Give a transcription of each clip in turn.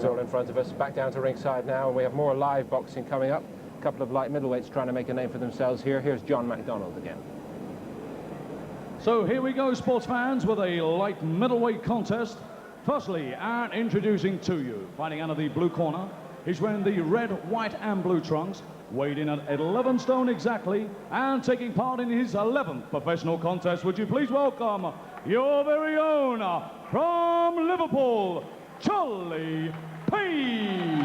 all in front of us. Back down to ringside now, and we have more live boxing coming up. A couple of light middleweights trying to make a name for themselves here. Here's John McDonald again. So here we go, sports fans, with a light middleweight contest. Firstly, and introducing to you, fighting out of the blue corner, he's wearing the red, white and blue trunks, weighed in at 11 stone exactly, and taking part in his 11th professional contest. Would you please welcome your very own, from Liverpool, Charlie Paine.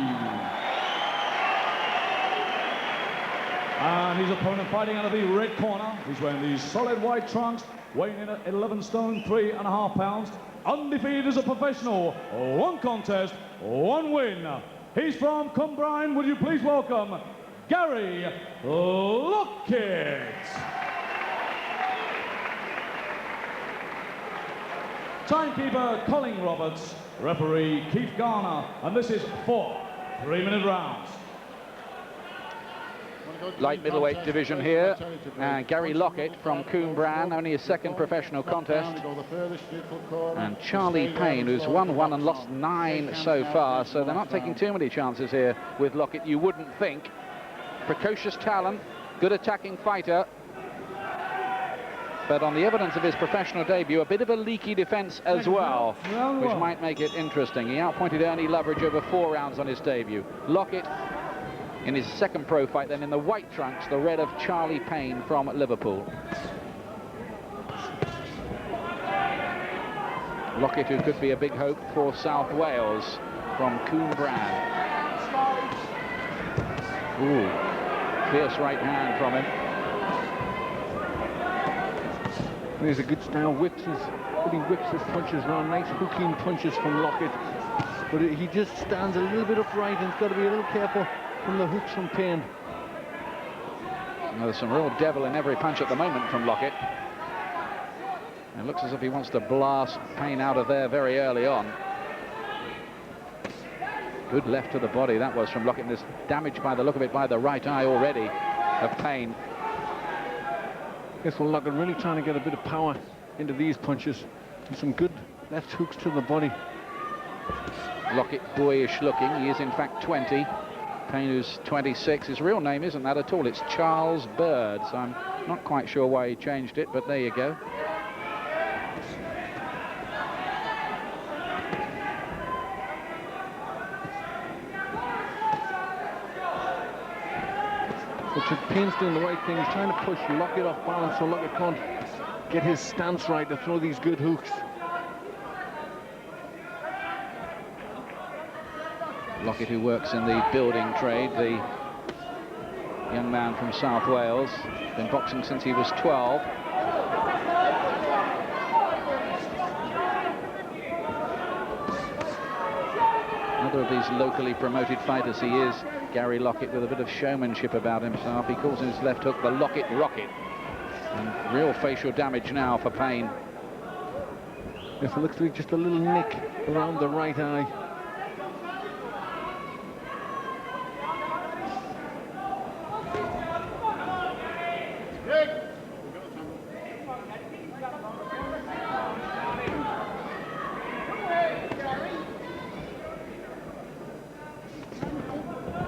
And his opponent fighting out of the red corner, he's wearing these solid white trunks, weighing in at 11 stone, 3.5 pounds, undefeated as a professional, 1 contest, 1 win. He's from Cumbrian. Would you please welcome Gary Lockett. Timekeeper Colin Roberts, referee Keith Garner, and this is 4 3-minute rounds. Light middleweight division here, and Gary Lockett from Cumbrian, only his 2nd professional contest, and Charlie Paine, who's won 1 and lost 9 so far, so they're not taking too many chances here with Lockett, you wouldn't think. Precocious talent, good attacking fighter, but on the evidence of his professional debut, a bit of a leaky defence as well, which might make it interesting. He outpointed Ernie Loveridge over 4 rounds on his debut. Lockett in his 2nd pro fight, then in the white trunks, the red of Charlie Paine from Liverpool. Lockett, who could be a big hope for South Wales from Cumbrian. Ooh, fierce right hand from him. There's a good style, he whips his punches around, nice hooking punches from Lockett. But he just stands a little bit upright and he's got to be a little careful from the hooks from Paine. Well, there's some real devil in every punch at the moment from Lockett. It looks as if he wants to blast Paine out of there very early on. Good left to the body that was from Lockett, and there's damage by the look of it by the right eye already of Paine. Yes, well, Lockett really trying to get a bit of power into these punches, and some good left hooks to the body. Lockett boyish looking, he is in fact 20. Paine, who's 26, his real name isn't that at all, it's Charles Bird, so I'm not quite sure why he changed it, but there you go. But Paine's doing the right thing, he's trying to push Lockett off balance so Lockett can't get his stance right to throw these good hooks. Lockett, who works in the building trade, the young man from South Wales, been boxing since he was 12. Another of these locally promoted fighters he is, Gary Lockett, with a bit of showmanship about himself. He calls his left hook the Lockett Rocket. And real facial damage now for Paine. Yes, it looks like just a little nick around the right eye.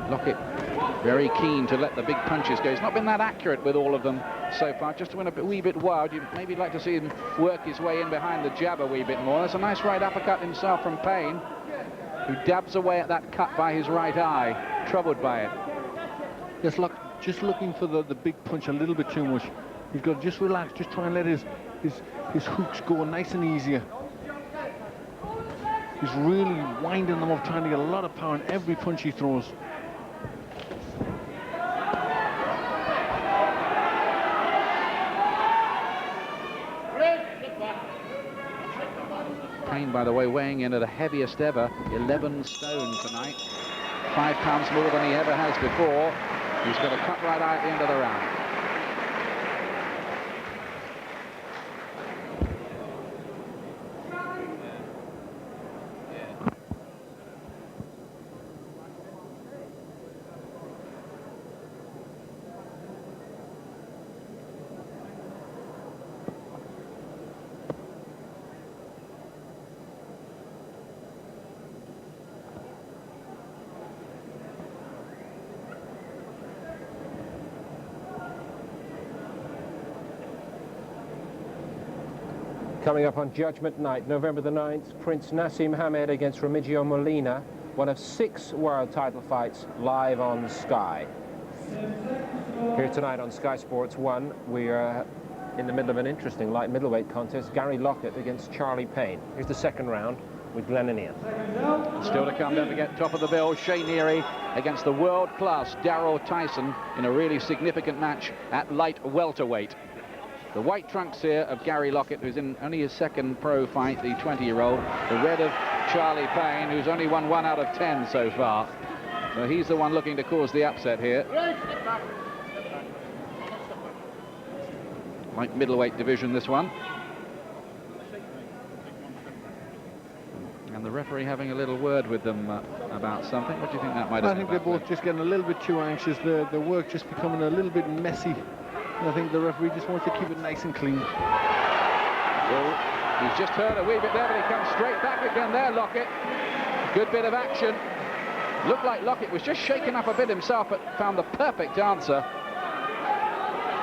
Lockett very keen to let the big punches go. He's not been that accurate with all of them so far. Just went a wee bit wild. You'd maybe like to see him work his way in behind the jab a wee bit more. There's a nice right uppercut himself from Paine, who dabs away at that cut by his right eye, troubled by it. Yes, just looking for the big punch a little bit too much. He's got to just relax, just try and let his hooks go nice and easier. He's really winding them up, trying to get a lot of power in every punch he throws. Paine, by the way, weighing in at the heaviest ever, 11 stone tonight. 5 pounds more than he ever has before. He's got a cut right eye at the end of the round. Coming up on Judgment Night, November the 9th, Prince Nassim Hamed against Remigio Molina, one of 6 world title fights live on Sky. Here tonight on Sky Sports 1, we are in the middle of an interesting light middleweight contest, Gary Lockett against Charlie Paine. Here's the second round with Glenn and Ian. Still to come, don't forget, top of the bill, Shane Neary against the world-class Darryl Tyson in a really significant match at light welterweight. The white trunks here of Gary Lockett, who's in only his second pro fight, the 20-year-old. The red of Charlie Paine, who's only won 1 out of 10 so far. So he's the one looking to cause the upset here. Light middleweight division, this one. And the referee having a little word with them about something. What do you think that might have been? I think they're both just getting a little bit too anxious. The work just becoming a little bit messy. I think the referee just wants to keep it nice and clean. Well, he's just hurt a wee bit there, but he comes straight back again there, Lockett. Good bit of action. Looked like Lockett was just shaken up a bit himself, but found the perfect answer.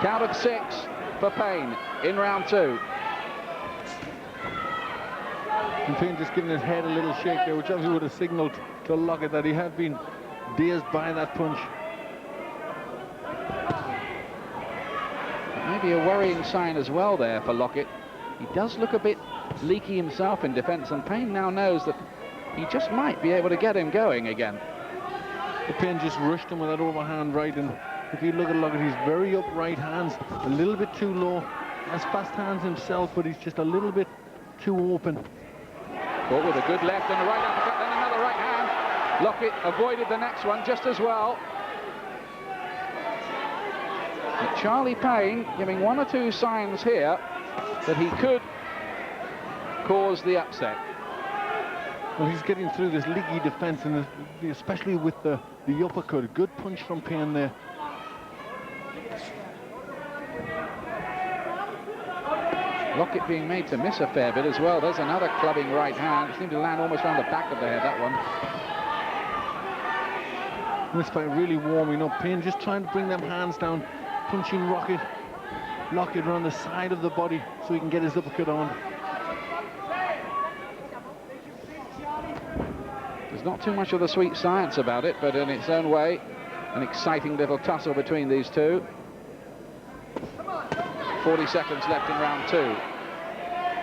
Count of 6 for Paine in round 2. And Paine just giving his head a little shake there, which obviously would have signalled to Lockett that he had been dazed by that punch. Maybe a worrying sign as well there for Lockett. He does look a bit leaky himself in defence, and Paine now knows that he just might be able to get him going again. The Paine just rushed him with that overhand right, and if you look at Lockett, he's very upright hands, a little bit too low. Has fast hands himself, but he's just a little bit too open. But with a good left and a right uppercut, then another right hand. Lockett avoided the next one just as well. But Charlie Paine giving 1 or 2 signs here that he could cause the upset. Well, he's getting through this leaky defence, and especially with the uppercut. Good punch from Paine there. Lockett being made to miss a fair bit as well. There's another clubbing right hand. It seemed to land almost around the back of the head, that one. This fight really warming up. Paine just trying to bring them hands down, punching Lockett around the side of the body so he can get his uppercut on. There's not too much of the sweet science about it, but in its own way, an exciting little tussle between these two. 40 seconds left in round 2.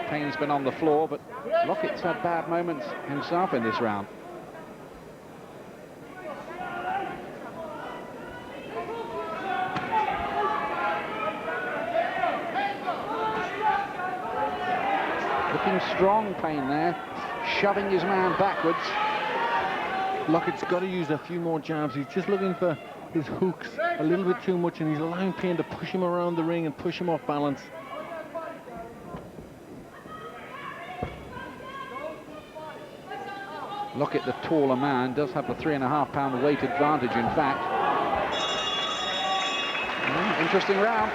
Paine's been on the floor, but Lockett's had bad moments himself in this round. Looking strong, Paine there, shoving his man backwards. Lockett's got to use a few more jabs. He's just looking for his hooks a little bit too much, and he's allowing Paine to push him around the ring and push him off balance. Lockett, the taller man, does have the 3.5-pound weight advantage, in fact. Interesting round.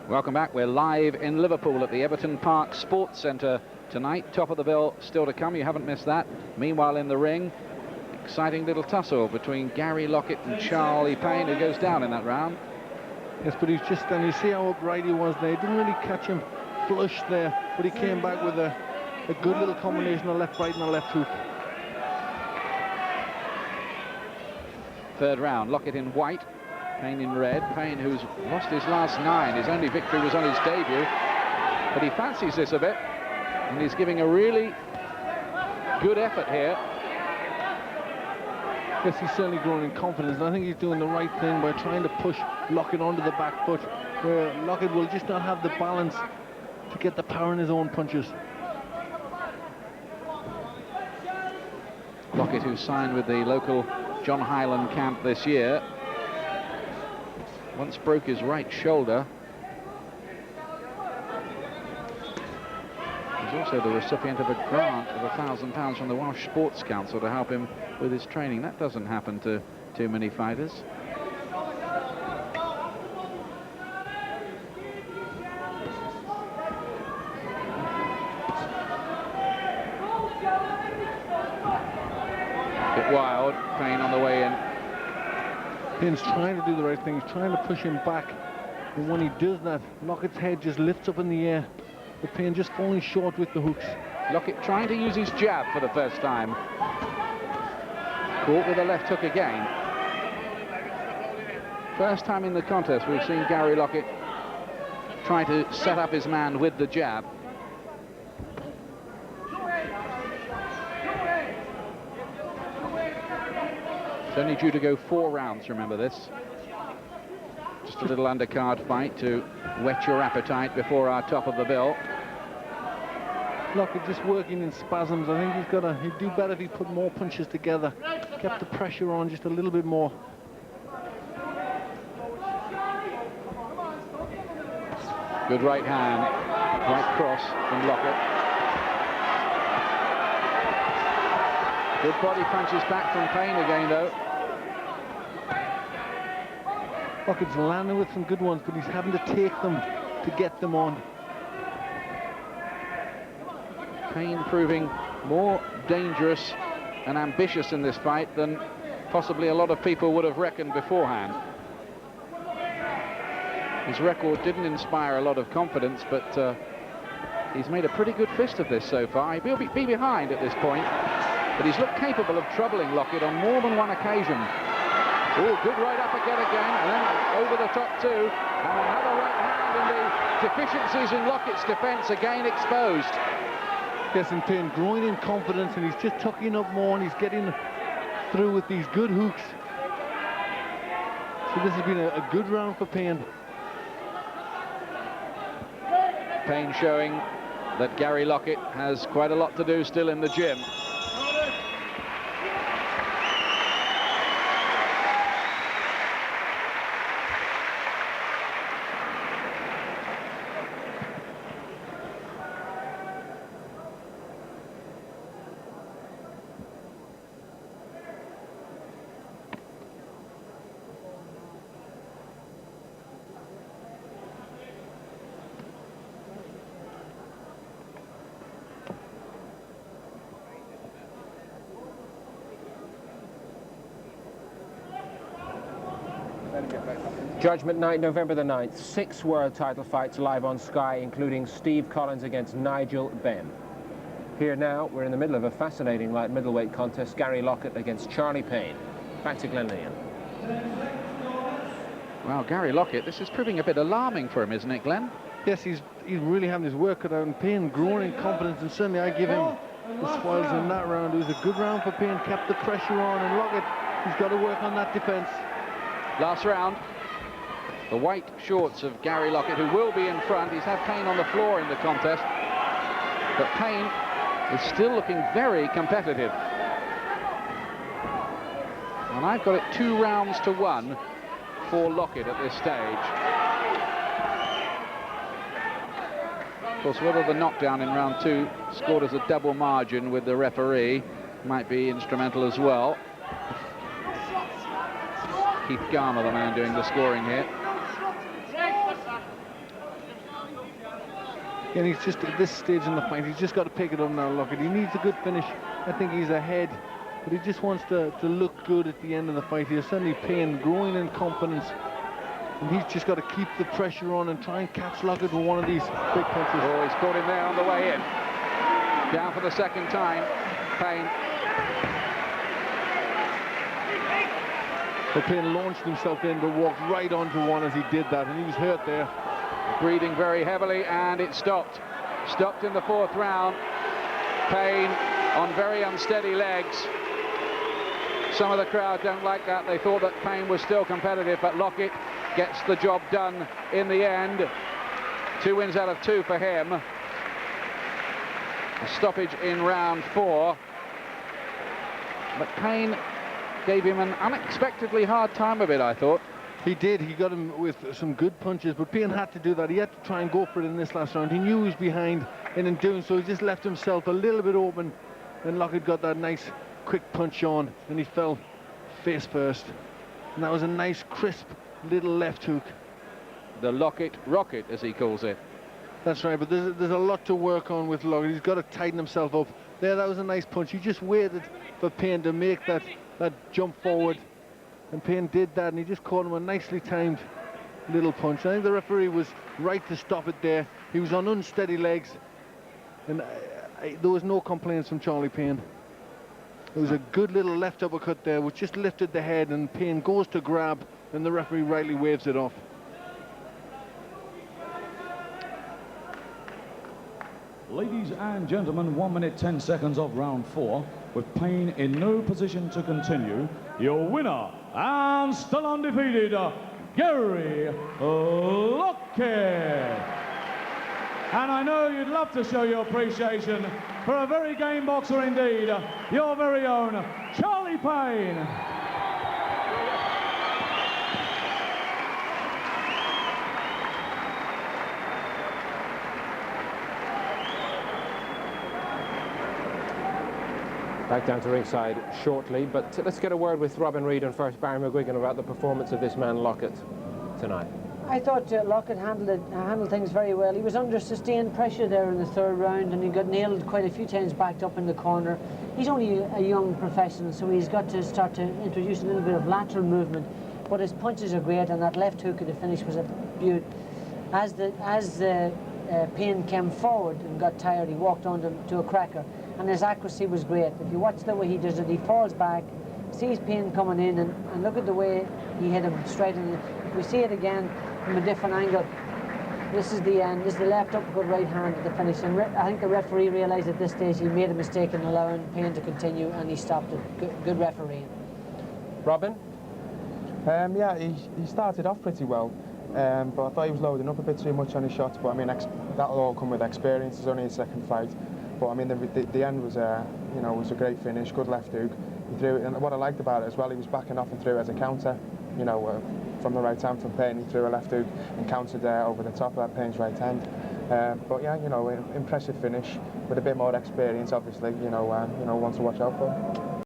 Welcome back. We're live in Liverpool at the Everton Park Sports Centre tonight. Top of the bill still to come. You haven't missed that. Meanwhile, in the ring, exciting little tussle between Gary Lockett and Charlie Paine, who goes down in that round. Yes, but he's just, and you see how upright he was there. He didn't really catch him flush there, but he came back with a good little combination of left right and a left hook. Third round, Lockett in white, Paine in red. Paine, who's lost his last 9. His only victory was on his debut, but he fancies this a bit, and he's giving a really good effort here. Yes, he's certainly growing in confidence, and I think he's doing the right thing by trying to push Lockett onto the back foot, where Lockett will just not have the balance to get the power in his own punches. Lockett, who signed with the local John Hyland camp this year, Once broke his right shoulder. He's also the recipient of a grant of £1,000 from the Welsh Sports Council to help him with his training. That doesn't happen to too many fighters. Bit wild, Paine on the way in. Paine's trying to do the right thing. He's trying to push him back. And when he does that, Lockett's head just lifts up in the air. But Paine just falling short with the hooks. Lockett trying to use his jab for the first time. Caught with a left hook again. First time in the contest we've seen Gary Lockett try to set up his man with the jab. It's only due to go 4 rounds, remember this. Just a little undercard fight to whet your appetite before our top of the bill. Lockett just working in spasms. I think he'd do better if he put more punches together. Kept the pressure on just a little bit more. Good right hand, right cross from Lockett. Good body punches back from Paine again, though. Lockett's landing with some good ones, but he's having to take them to get them on. Paine proving more dangerous and ambitious in this fight than possibly a lot of people would have reckoned beforehand. His record didn't inspire a lot of confidence, but he's made a pretty good fist of this so far. He'll be behind at this point, but he's looked capable of troubling Lockett on more than one occasion. Oh, good right uppercut again, and then over the top too, and another right hand, and the deficiencies in Lockett's defence again exposed. Yes, and Paine growing in confidence, and he's just tucking up more, and he's getting through with these good hooks. So this has been a good round for Paine. Paine showing that Gary Lockett has quite a lot to do still in the gym. Judgment night, November the 9th. 6 world title fights live on Sky, including Steve Collins against Nigel Benn. Here now, we're in the middle of a fascinating light middleweight contest. Gary Lockett against Charlie Paine. Back to Glenn Leon. Well, Gary Lockett, this is proving a bit alarming for him, isn't it, Glenn? Yes, he's really having his work cut out, and Paine growing in confidence, and certainly I give him the spoils in that round. It was a good round for Paine, kept the pressure on, and Lockett, he's got to work on that defence. Last round. The white shorts of Gary Lockett, who will be in front. He's had Paine on the floor in the contest, but Paine is still looking very competitive. And I've got it 2 rounds to 1 for Lockett at this stage. Of course, whether the knockdown in round 2 scored as a double margin with the referee might be instrumental as well. Keith Garner, the man doing the scoring here. And he's just at this stage in the fight, he's just got to pick it up now, Lockett. He needs a good finish. I think he's ahead, but he just wants to look good at the end of the fight. He's certainly Paine growing in confidence, and he's just got to keep the pressure on and try and catch Lockett with one of these big punches. Oh, he's caught him there on the way in. Down for the second time, Paine. So Paine launched himself in, but walked right onto one as he did that, and he was hurt there. Breathing very heavily, and it stopped. Stopped in the 4th round. Paine on very unsteady legs. Some of the crowd don't like that. They thought that Paine was still competitive, but Lockett gets the job done in the end. 2 wins out of 2 for him. A stoppage in round 4. But Paine gave him an unexpectedly hard time of it, I thought. He did. He got him with some good punches, but Paine had to do that. He had to try and go for it in this last round. He knew he was behind, and in doing so, he just left himself a little bit open. And Lockett got that nice, quick punch on, and he fell face first. And that was a nice, crisp little left hook. The Lockett rocket, as he calls it. That's right, but there's a lot to work on with Lockett. He's got to tighten himself up. There, that was a nice punch. He just waited for Paine to make that jump forward. And Paine did that, and he just caught him a nicely timed little punch. I think the referee was right to stop it there. He was on unsteady legs, and there was no complaints from Charlie Paine. It was a good little left uppercut there, which just lifted the head, and Paine goes to grab, and the referee rightly waves it off. Ladies and gentlemen, 1 minute 10 seconds of round 4, with Paine in no position to continue. Your winner and still undefeated, Gary Lockett. And I know you'd love to show your appreciation for a very game boxer indeed, your very own Charlie Paine. Back down to ringside shortly, but let's get a word with Robin Reid and first Barry McGuigan about the performance of this man Lockett tonight. I thought Lockett handled things very well. He was under sustained pressure there in the third round, and he got nailed quite a few times backed up in the corner. He's only a young professional, so he's got to start to introduce a little bit of lateral movement, but his punches are great, and that left hook at the finish was a beaut. As Paine came forward and got tired, he walked on to a cracker, and his accuracy was great. If you watch the way he does it, he falls back, sees Paine coming in, and look at the way he hit him straight in. If we see it again from a different angle, this is the end. This is the left uppercut right hand at the finish. And I think the referee realised at this stage he made a mistake in allowing Paine to continue, and he stopped it. Good refereeing. Robin? Yeah, he started off pretty well, but I thought he was loading up a bit too much on his shots. But I mean, that'll all come with experience. It's only his second fight. But I mean, the end was was a great finish, good left hook. He threw it, and what I liked about it as well, he was backing off and threw it as a counter. From the right hand from Paine, he threw a left hook and countered over the top of Paine's right hand. But yeah, impressive finish with a bit more experience. Obviously, one to watch out for.